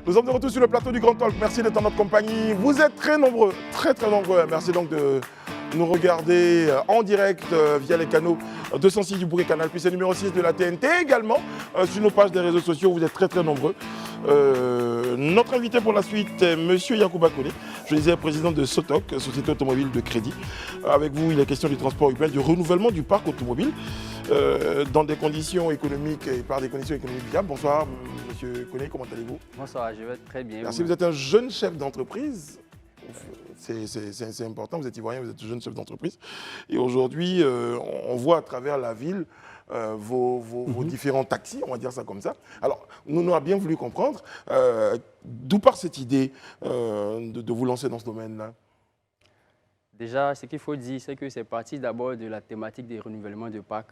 Nous sommes de retour sur le plateau du Grand Talk. Merci d'être en notre compagnie. Vous êtes très nombreux, très nombreux. Merci donc de nous regarder en direct via les canaux 206 du Bouquet Canal, puis c'est numéro 6 de la TNT. Également sur nos pages des réseaux sociaux, vous êtes très nombreux. Notre invité pour la suite est M. Yacouba Koné, je disais président de Sotoc, Société Automobile de Crédit. Avec vous, il est question du transport urbain, du renouvellement du parc automobile dans des conditions économiques et par des conditions économiques viables. Bonsoir M. Koné, comment allez-vous? Bonsoir, je vais très bien. Merci, vous êtes un jeune chef d'entreprise. C'est important, vous êtes ivoirien, vous êtes un jeune chef d'entreprise. Et aujourd'hui, on voit à travers la ville vos différents taxis, on va dire ça comme ça. Alors, nous avons bien voulu comprendre d'où part cette idée de vous lancer dans ce domaine-là. Déjà, ce qu'il faut dire, c'est que c'est parti d'abord de la thématique des renouvellements de parcs.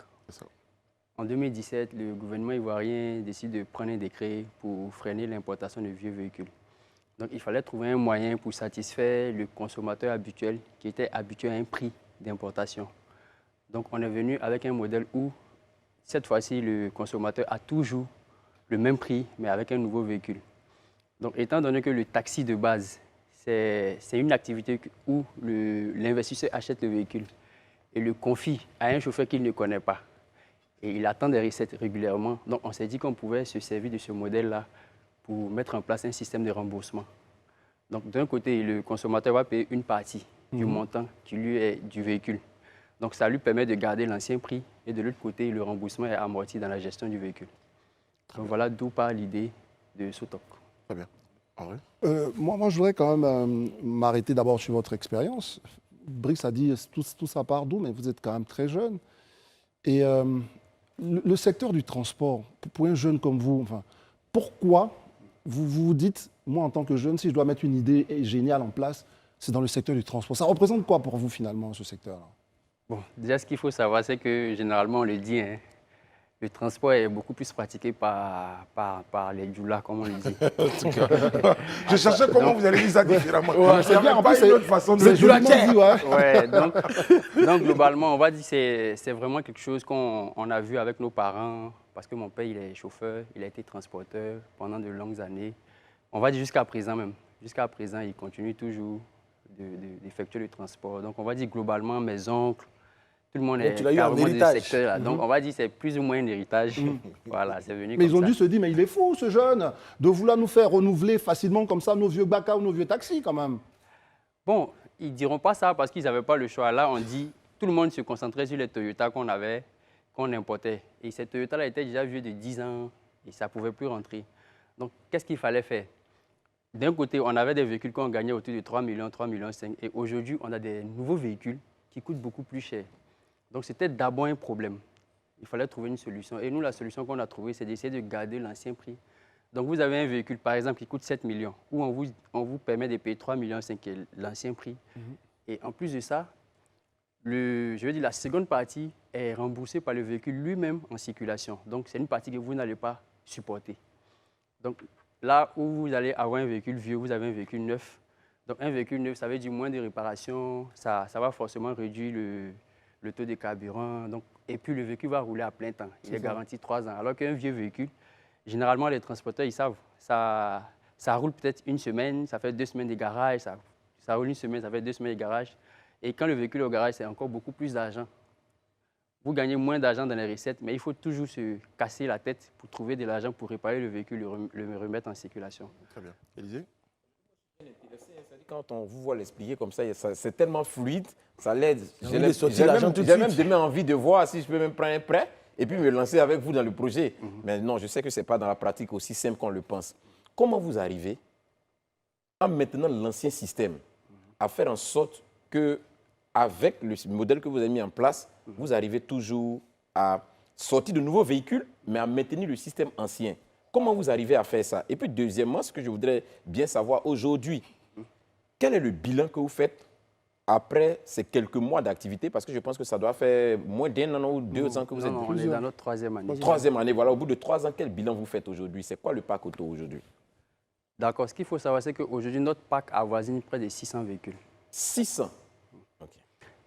En 2017, le gouvernement ivoirien décide de prendre un décret pour freiner l'importation de vieux véhicules. Donc, il fallait trouver un moyen pour satisfaire le consommateur habituel qui était habitué à un prix d'importation. Donc, on est venu avec un modèle où, cette fois-ci, le consommateur a toujours le même prix, mais avec un nouveau véhicule. Donc, étant donné que le taxi de base, c'est une activité où l'investisseur achète le véhicule et le confie à un chauffeur qu'il ne connaît pas. Et il attend des recettes régulièrement. Donc, on s'est dit qu'on pouvait se servir de ce modèle-là pour mettre en place un système de remboursement. Donc, d'un côté, le consommateur va payer une partie du montant qui lui est du véhicule. Donc, ça lui permet de garder l'ancien prix et de l'autre côté, le remboursement est amorti dans la gestion du véhicule. Donc, voilà d'où part l'idée de Sotoc. Très bien. Moi, je voudrais quand même m'arrêter d'abord sur votre expérience. Brice a dit tout ça part d'où, mais vous êtes quand même très jeune. Et le secteur du transport, pour un jeune comme vous, enfin, pourquoi vous vous dites, moi en tant que jeune, si je dois mettre une idée géniale en place, c'est dans le secteur du transport. Ça représente quoi pour vous finalement, ce secteur-là? Bon, déjà, ce qu'il faut savoir, c'est que généralement, on le dit, hein, le transport est beaucoup plus pratiqué par les djoulas, comme on le dit. Je cherchais comment vous allez dire ça différemment. C'est bien, en plus, c'est une autre façon de c'est dire. joliment dit, ouais. Ouais, donc, globalement, on va dire que c'est vraiment quelque chose qu'on a vu avec nos parents, parce que mon père, il est chauffeur, il a été transporteur pendant de longues années. On va dire jusqu'à présent même. Jusqu'à présent, il continue toujours d'effectuer le transport. Donc, on va dire globalement, mes oncles, tout le monde est carrément du secteur là. Donc, on va dire que c'est plus ou moins un héritage. Voilà, c'est venu Mais comme ils ont ça. dû se dire, mais il est fou ce jeune, de vouloir nous faire renouveler facilement comme ça nos vieux baka ou nos vieux taxis quand même. Bon, ils ne diront pas ça parce qu'ils n'avaient pas le choix. Là, on dit, tout le monde se concentrait sur les Toyota qu'on importait. Et ces Toyota-là étaient déjà vieux de 10 ans et ça ne pouvait plus rentrer. Donc, qu'est-ce qu'il fallait faire? D'un côté, on avait des véhicules qu'on gagnait autour de 3 millions, 3,5 millions. Et aujourd'hui, on a des nouveaux véhicules qui coûtent beaucoup plus cher. Donc, c'était d'abord un problème. Il fallait trouver une solution. Et nous, la solution qu'on a trouvée, c'est d'essayer de garder l'ancien prix. Donc, vous avez un véhicule, par exemple, qui coûte 7 millions, où on vous permet de payer 3,5 millions, qui est l'ancien prix. Et en plus de ça, je veux dire, la seconde partie est remboursée par le véhicule lui-même en circulation. Donc, c'est une partie que vous n'allez pas supporter. Donc, là où vous allez avoir un véhicule vieux, vous avez un véhicule neuf. Donc, un véhicule neuf, ça veut dire moins de réparations, ça va forcément réduire le taux de carburant. Donc, et puis, le véhicule va rouler à plein temps. Il est garanti 3 ans. Alors qu'un vieux véhicule, généralement, les transporteurs, ils savent, ça roule peut-être une semaine, ça fait 2 semaines de garage, ça roule une semaine, ça fait 2 semaines de garage. Et quand le véhicule est au garage, c'est encore beaucoup plus d'argent. Vous gagnez moins d'argent dans les recettes, mais il faut toujours se casser la tête pour trouver de l'argent pour réparer le véhicule, le remettre en circulation. Très bien. Élisée? Quand on vous voit l'expliquer comme ça, c'est tellement fluide, ça l'aide. J'ai même demain envie de voir si je peux même prendre un prêt et puis me lancer avec vous dans le projet. Mais non, je sais que ce n'est pas dans la pratique aussi simple qu'on le pense. Comment vous arrivez à maintenant l'ancien système, à faire en sorte que, avec le modèle que vous avez mis en place, vous arrivez toujours à sortir de nouveaux véhicules, mais à maintenir le système ancien? Comment vous arrivez à faire ça? Et puis, deuxièmement, ce que je voudrais bien savoir aujourd'hui, quel est le bilan que vous faites après ces quelques mois d'activité? Parce que je pense que ça doit faire moins d'1 an ou 2 ans que vous êtes. Non, on est dans notre 3e année. 3e année, voilà. Au bout de 3 ans, quel bilan vous faites aujourd'hui? C'est quoi le parc auto aujourd'hui? D'accord. Ce qu'il faut savoir, c'est qu'aujourd'hui, notre parc avoisine près de 600 véhicules. 600?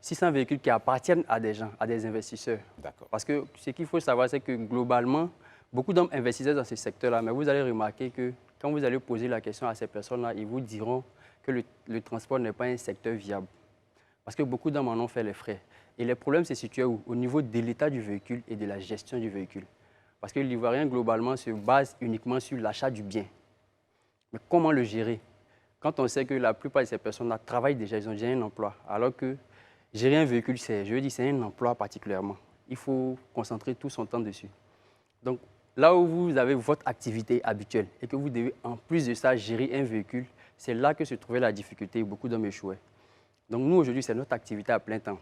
600 véhicules qui appartiennent à des gens, à des investisseurs. D'accord. Parce que ce qu'il faut savoir, c'est que globalement, beaucoup d'hommes investissent dans ce secteur-là, mais vous allez remarquer que quand vous allez poser la question à ces personnes-là, ils vous diront que le transport n'est pas un secteur viable. Parce que beaucoup d'hommes en ont fait les frais. Et le problème se situe où? Au niveau de l'état du véhicule et de la gestion du véhicule. Parce que l'Ivoirien, globalement, se base uniquement sur l'achat du bien. Mais comment le gérer? Quand on sait que la plupart de ces personnes-là travaillent déjà, ils ont déjà un emploi. Alors que gérer un véhicule, c'est un emploi particulièrement. Il faut concentrer tout son temps dessus. Donc, là où vous avez votre activité habituelle et que vous devez, en plus de ça, gérer un véhicule, c'est là que se trouvait la difficulté et beaucoup d'hommes échouaient. Donc, nous, aujourd'hui, c'est notre activité à plein temps.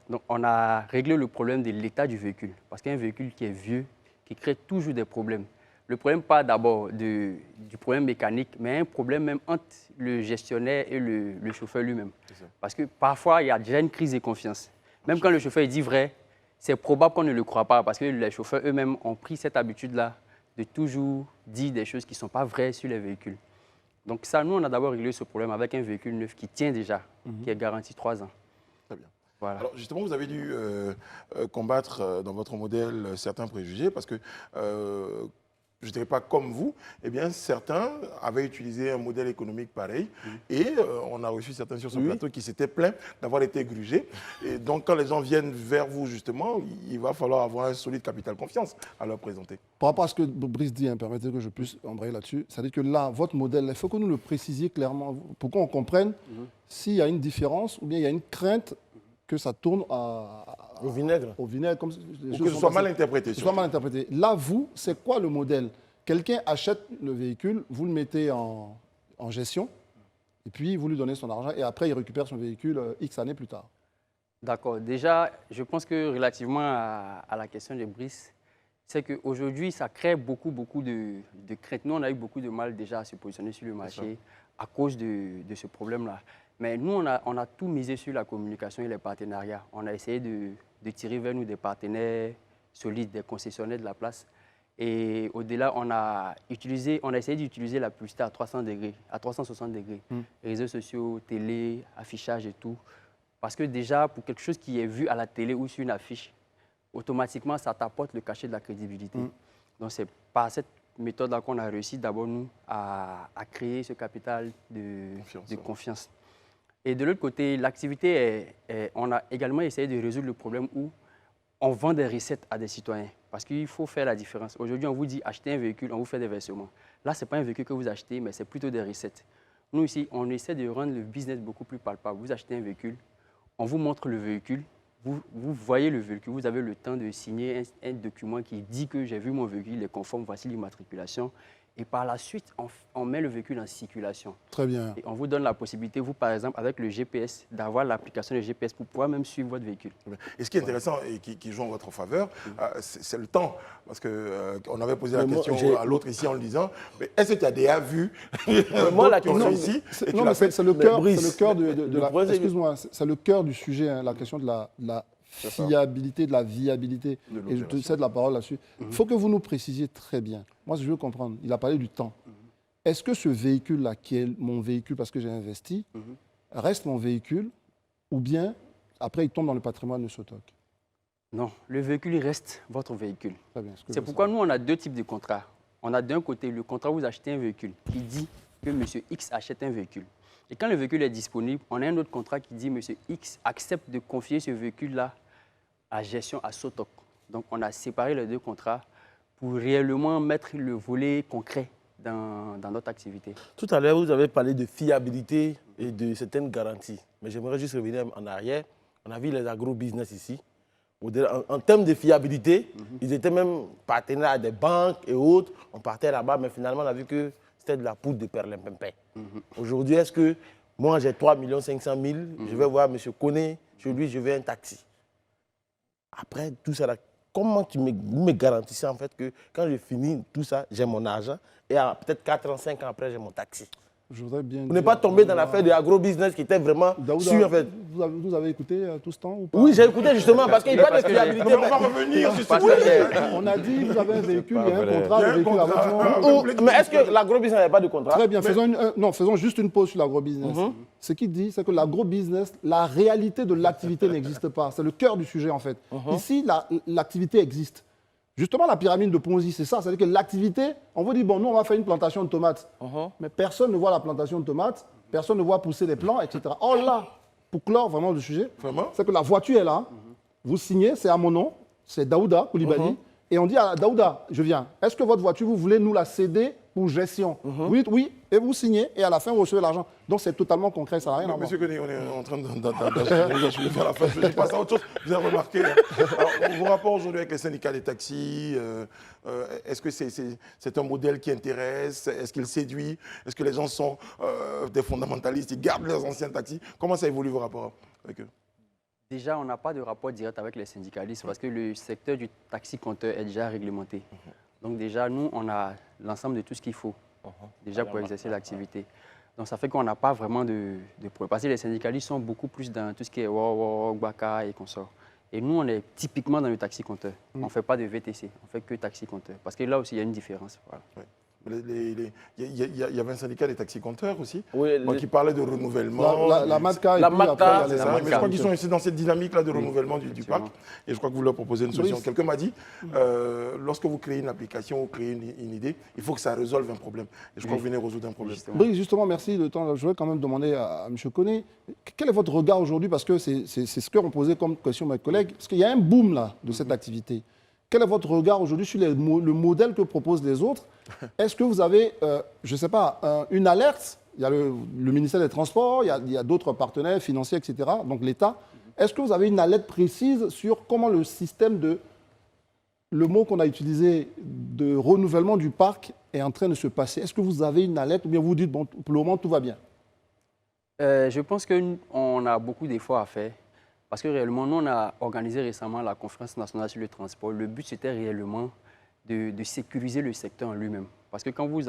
Donc, on a réglé le problème de l'état du véhicule. Parce qu'un véhicule qui est vieux, qui crée toujours des problèmes. Le problème, pas d'abord du problème mécanique, mais un problème même entre le gestionnaire et le chauffeur lui-même. Parce que parfois, il y a déjà une crise de confiance. Même quand le chauffeur dit vrai, c'est probable qu'on ne le croit pas parce que les chauffeurs eux-mêmes ont pris cette habitude-là de toujours dire des choses qui ne sont pas vraies sur les véhicules. Donc ça, nous, on a d'abord réglé ce problème avec un véhicule neuf qui tient déjà, qui est garanti 3 ans. Très bien. Voilà. Alors justement, vous avez dû combattre dans votre modèle certains préjugés parce que, je ne dirais pas comme vous, eh bien certains avaient utilisé un modèle économique pareil et on a reçu certains sur ce plateau qui s'étaient plaints d'avoir été grugés. Et donc quand les gens viennent vers vous justement, il va falloir avoir un solide capital confiance à leur présenter. Par rapport à ce que Brice dit, permettez que je puisse embrayer là-dessus, c'est-à-dire que là, votre modèle, il faut que nous le précisiez clairement pour qu'on comprenne s'il y a une différence ou bien il y a une crainte que ça tourne au vinaigre. Au vinaigre, comme Ou que ce soit mal interprété. Soit mal interprété. Là, vous, c'est quoi le modèle? Quelqu'un achète le véhicule, vous le mettez en gestion, et puis vous lui donnez son argent, et après il récupère son véhicule X années plus tard. D'accord. Déjà, je pense que relativement à la question de Brice, c'est qu'aujourd'hui, ça crée beaucoup de craintes. Nous, on a eu beaucoup de mal déjà à se positionner sur le marché à cause de ce problème-là. Mais nous, on a tout misé sur la communication et les partenariats. On a essayé de tirer vers nous des partenaires solides, des concessionnaires de la place. Et au-delà, on a essayé d'utiliser la publicité à 300 degrés, à 360 degrés. Réseaux sociaux, télé, affichage et tout. Parce que déjà, pour quelque chose qui est vu à la télé ou sur une affiche, automatiquement, ça t'apporte le cachet de la crédibilité. Donc, c'est par cette méthode-là qu'on a réussi d'abord, nous, à créer ce capital de confiance. Et de l'autre côté, l'activité, on a également essayé de résoudre le problème où on vend des recettes à des citoyens. Parce qu'il faut faire la différence. Aujourd'hui, on vous dit acheter un véhicule, on vous fait des versements. Là, ce n'est pas un véhicule que vous achetez, mais c'est plutôt des recettes. Nous, ici, on essaie de rendre le business beaucoup plus palpable. Vous achetez un véhicule, on vous montre le véhicule, vous voyez le véhicule, vous avez le temps de signer un document qui dit que j'ai vu mon véhicule, il est conforme, voici l'immatriculation. Et par la suite, on met le véhicule en circulation. Très bien. Et on vous donne la possibilité, vous, par exemple, avec le GPS, d'avoir l'application de GPS pour pouvoir même suivre votre véhicule. Et ce qui est intéressant et qui joue en votre faveur, c'est le temps. Parce qu'on avait posé la question à l'autre ici en le disant, est-ce que tu as déjà vu moi, la question ici Non, mais c'est le cœur excuse-moi, c'est le cœur du sujet, hein, la question de la fiabilité, de la viabilité. Et je te cède la parole là-dessus. Il faut que vous nous précisiez très bien. Moi, je veux comprendre. Il a parlé du temps. Est-ce que ce véhicule-là, qui est mon véhicule parce que j'ai investi, reste mon véhicule ou bien, après, il tombe dans le patrimoine de Sotoc? Non, le véhicule reste votre véhicule. C'est pourquoi nous, on a 2 types de contrats. On a d'un côté le contrat où vous achetez un véhicule qui dit que M. X achète un véhicule. Et quand le véhicule est disponible, on a un autre contrat qui dit M. X accepte de confier ce véhicule-là à gestion à Sotoc. Donc, on a séparé les 2 contrats pour réellement mettre le volet concret dans notre activité. Tout à l'heure, vous avez parlé de fiabilité et de certaines garanties. Mais j'aimerais juste revenir en arrière. On a vu les agro-business ici. En termes de fiabilité, ils étaient même partenaires à des banques et autres. On partait là-bas, mais finalement, on a vu que c'était de la poudre de perlimpinpin. Aujourd'hui, est-ce que moi, j'ai 3 500 000, je vais voir M. Koné, chez lui, je veux un taxi. Après tout ça, comment vous me garantissez en fait que quand je finis tout ça, j'ai mon argent et peut-être 4 ans, 5 ans après, j'ai mon taxi? Je voudrais bien vous n'êtes pas tombé dans l'affaire de l'agro-business qui était vraiment sûr en fait. Vous avez écouté tout ce temps ou pas? Oui, j'ai écouté justement parce qu'il parle de fiabilité. On va revenir sur ce On a dit vous avez un véhicule, il y a un contrat, le véhicule à votre nom. Mais est-ce que l'agro-business n'avait pas de contrat? Très bien, faisons juste une pause sur l'agro-business. Ce qu'il dit, c'est que l'agro-business, la réalité de l'activité n'existe pas. C'est le cœur du sujet en fait. Ici, l'activité existe. Justement, la pyramide de Ponzi, c'est ça. C'est-à-dire que l'activité, on vous dit, bon, nous, on va faire une plantation de tomates. Mais personne ne voit la plantation de tomates, personne ne voit pousser les plants, etc. Or là, pour clore vraiment le sujet, c'est que la voiture est là, vous signez, c'est à mon nom, c'est Daouda Koulibaly, et on dit à Daouda, je viens, est-ce que votre voiture, vous voulez nous la céder pour gestion? Vous dites oui, et vous signez, et à la fin, vous recevez l'argent. Donc c'est totalement concret, ça n'a rien à voir. Monsieur Koné, on est en train je vais faire la fin, je passe à autre chose. Vous avez remarqué, alors, vos rapports aujourd'hui avec les syndicats des taxis, est-ce que c'est un modèle qui intéresse? Est-ce qu'il séduit? Est-ce que les gens sont des fondamentalistes, ils gardent leurs anciens taxis? Comment ça évolue vos rapports avec eux? Déjà, on n'a pas de rapport direct avec les syndicalistes parce que le secteur du taxi-compteur est déjà réglementé. Donc déjà, nous, on a l'ensemble de tout ce qu'il faut déjà pour exercer l'activité. Donc ça fait qu'on n'a pas vraiment de problème. Parce que les syndicalistes sont beaucoup plus dans tout ce qui est Wawak, Baka et consorts. Et nous, on est typiquement dans le taxi-compteur. On ne fait pas de VTC, on fait que taxi-compteur. Parce que là aussi, il y a une différence. Voilà. Ouais. Il y avait un syndicat des taxi-compteurs aussi, Oui, qui parlait de renouvellement. La MATCA, La et puis après, MATCA, il y a les C'est ça, mais je crois syndicats. qu'ils sont aussi dans cette dynamique-là de renouvellement du parc. Et je crois que vous leur proposez une solution. Oui. Quelqu'un m'a dit, lorsque vous créez une application ou créez une idée, il faut que ça résolve un problème. Et je crois que vous venez résoudre un problème. Brice, justement, merci de temps. Je voudrais quand même demander à M. Koné, quel est votre regard aujourd'hui? Parce que c'est ce qu'on posait comme question mes collègues. Parce qu'il y a un boom là, de cette activité. Quel est votre regard aujourd'hui sur le modèle que proposent les autres? Est-ce que vous avez, je ne sais pas, une alerte? Il y a le ministère des Transports, il y a d'autres partenaires financiers, etc., donc l'État. Est-ce que vous avez une alerte précise sur comment le système le mot qu'on a utilisé de renouvellement du parc est en train de se passer? Est-ce que vous avez une alerte ou bien vous dites, bon, pour le moment, tout va bien? Je pense qu'on a beaucoup d'efforts à faire. Parce que réellement, nous, on a organisé récemment la conférence nationale sur le transport. Le but, c'était réellement de sécuriser le secteur en lui-même. Parce que quand vous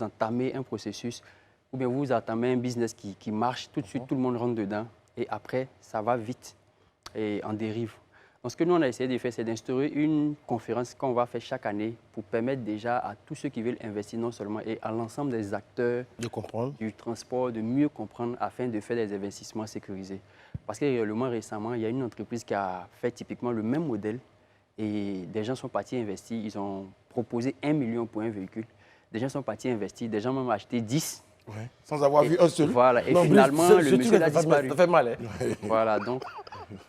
entamez un processus ou bien vous entamez un business qui marche, tout de suite, tout le monde rentre dedans. Et après, ça va vite et en dérive. Donc, ce que nous, on a essayé de faire, c'est d'instaurer une conférence qu'on va faire chaque année pour permettre déjà à tous ceux qui veulent investir non seulement et à l'ensemble des acteurs de comprendre du transport de mieux comprendre afin de faire des investissements sécurisés. Parce que récemment, il y a une entreprise qui a fait typiquement le même modèle et des gens sont partis investir. Ils ont proposé 1 million pour un véhicule. Des gens sont partis investir, des gens ont même acheté 10. Ouais. Sans avoir vu un seul. Voilà, et Non, finalement, Brice, le monsieur a disparu. Ça fait mal, hein? Voilà, donc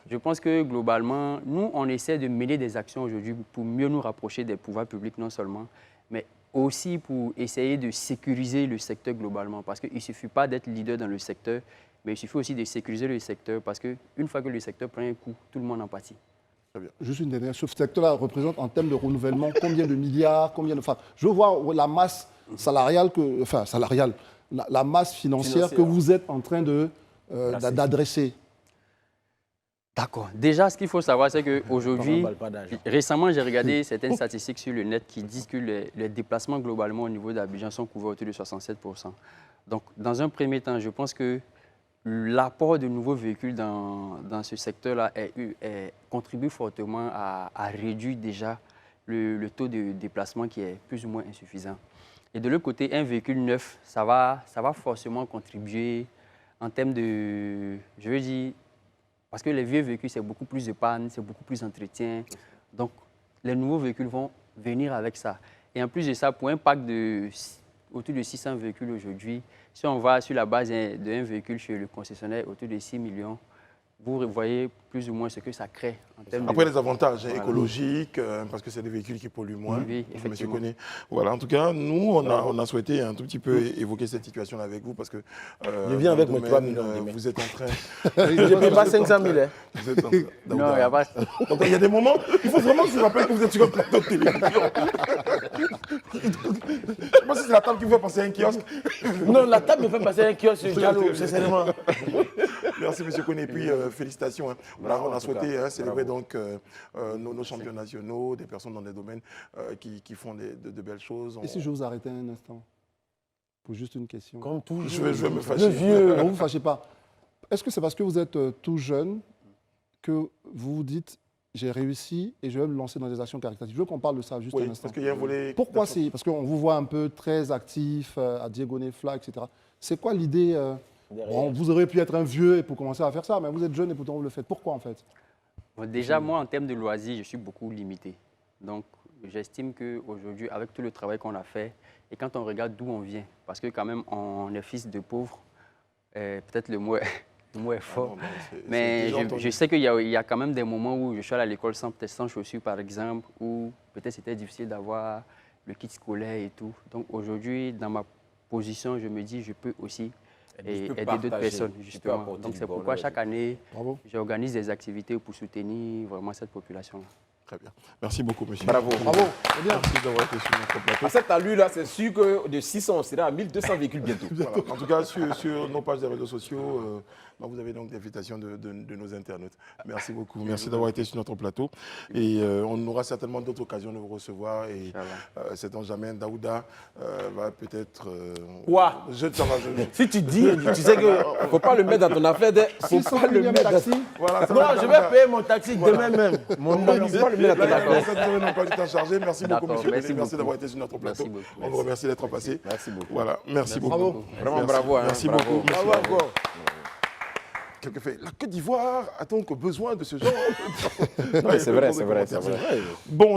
je pense que globalement, nous, on essaie de mener des actions aujourd'hui pour mieux nous rapprocher des pouvoirs publics non seulement, mais aussi pour essayer de sécuriser le secteur globalement. Parce qu'il ne suffit pas d'être leader dans le secteur, mais il suffit aussi de sécuriser le secteur parce qu'une fois que le secteur prend un coup, tout le monde en pâtit. Juste une dernière. Ce secteur-là représente en termes de renouvellement combien de milliards, enfin, je veux voir la masse salariale, la masse financière que vous êtes en train d'adresser. D'accord. Déjà, ce qu'il faut savoir, c'est qu'aujourd'hui, récemment, j'ai regardé certaines statistiques sur le net qui disent que les déplacements globalement au niveau d'Abidjan sont couverts autour de 67%. Donc, dans un premier temps, je pense que l'apport de nouveaux véhicules dans ce secteur-là contribue fortement à réduire déjà le taux de déplacement qui est plus ou moins insuffisant. Et de l'autre côté, un véhicule neuf, ça va forcément contribuer en termes de, je veux dire, parce que les vieux véhicules, c'est beaucoup plus de panne, c'est beaucoup plus d'entretien. Donc, les nouveaux véhicules vont venir avec ça. Et en plus de ça, pour un parc autour de 600 véhicules aujourd'hui, si on va sur la base d'un véhicule chez le concessionnaire autour de 6 millions, vous voyez plus ou moins ce que ça crée en termes Après, les avantages écologiques, parce que c'est des véhicules qui polluent moins. Oui, effectivement. Monsieur Koné. Voilà, en tout cas, nous, on a souhaité un tout petit peu évoquer cette situation avec vous parce que... je viens avec mes 3 millions. Vous êtes en train... Je ne paye pas 500 000. Hein. Vous êtes en train... Non, il n'y a pas... Donc, il y a des moments, il faut vraiment que je vous rappelle que vous êtes sur un plateau de télévision. Je ne sais pas si c'est la table qui vous fait penser à un kiosque. Non, la table me fait passer un kiosque sur Diallo, sincèrement. Merci, M. Koné. Et puis, félicitations. Hein. Voilà, on a souhaité célébrer donc, nos champions nationaux, des personnes dans des domaines qui font de belles choses. Et si je vous arrêtais un instant pour juste une question? Comme toujours. Je vais me fâcher. Le vieux. Ne vous fâchez pas. Est-ce que c'est parce que vous êtes tout jeune que vous vous dites j'ai réussi et je vais me lancer dans des actions caritatives? Je veux qu'on parle de ça juste un instant. Parce qu'il y a un volet... Pourquoi c'est? Parce qu'on vous voit un peu très actif à Diagoné Fla, etc. C'est quoi l'idée bon, vous auriez pu être un vieux pour commencer à faire ça, mais vous êtes jeune et pourtant vous le faites. Pourquoi en fait? Bon, déjà, moi, en termes de loisirs, je suis beaucoup limité. Donc, j'estime qu'aujourd'hui, avec tout le travail qu'on a fait, et quand on regarde d'où on vient, parce que quand même, on est fils de pauvres, peut-être le mot est fort, non, mais déjà entendu. je sais qu'il y a quand même des moments où je suis allé à l'école peut-être sans chaussures, par exemple, où peut-être c'était difficile d'avoir le kit scolaire et tout. Donc aujourd'hui, dans ma position, je me dis, je peux aussi aider d'autres personnes, justement. Donc c'est pourquoi chaque année, Bravo. j'organise des activités pour soutenir vraiment cette population-là. Très bien. Merci beaucoup, monsieur. Bravo. Bravo, c'est bien. Merci d'avoir été sur notre plateau. À cette allure-là, c'est sûr que de 600, on sera à 1200 véhicules bientôt. Voilà. En tout cas, sur nos pages des réseaux sociaux, vous avez donc l'invitation de nos internautes. Merci beaucoup. Merci d'avoir été sur notre plateau. Et on aura certainement d'autres occasions de vous recevoir. Et sait-on jamais, Daouda va peut-être... Quoi ça va, Si tu dis, tu sais que. Il ne faut pas le mettre dans ton affaire. Faut pas le mettre dans taxi. Voilà, ça Non, va, je Daouda. vais payer mon taxi demain même. Mon On va ami. pas le mettre dans cette journée non pas du temps chargé. Merci beaucoup, D'accord, monsieur. merci Merci beaucoup. d'avoir été sur notre plateau. Merci beaucoup. On vous remercie d'être passé. Merci beaucoup. Voilà, merci beaucoup. Bravo. Vraiment Merci. bravo. Hein, Merci bravo. beaucoup. Bravo encore. Quelqu'un fait, la Côte d'Ivoire a donc besoin de ce genre. Ouais, c'est vrai, c'est vrai, c'est vrai. Bon.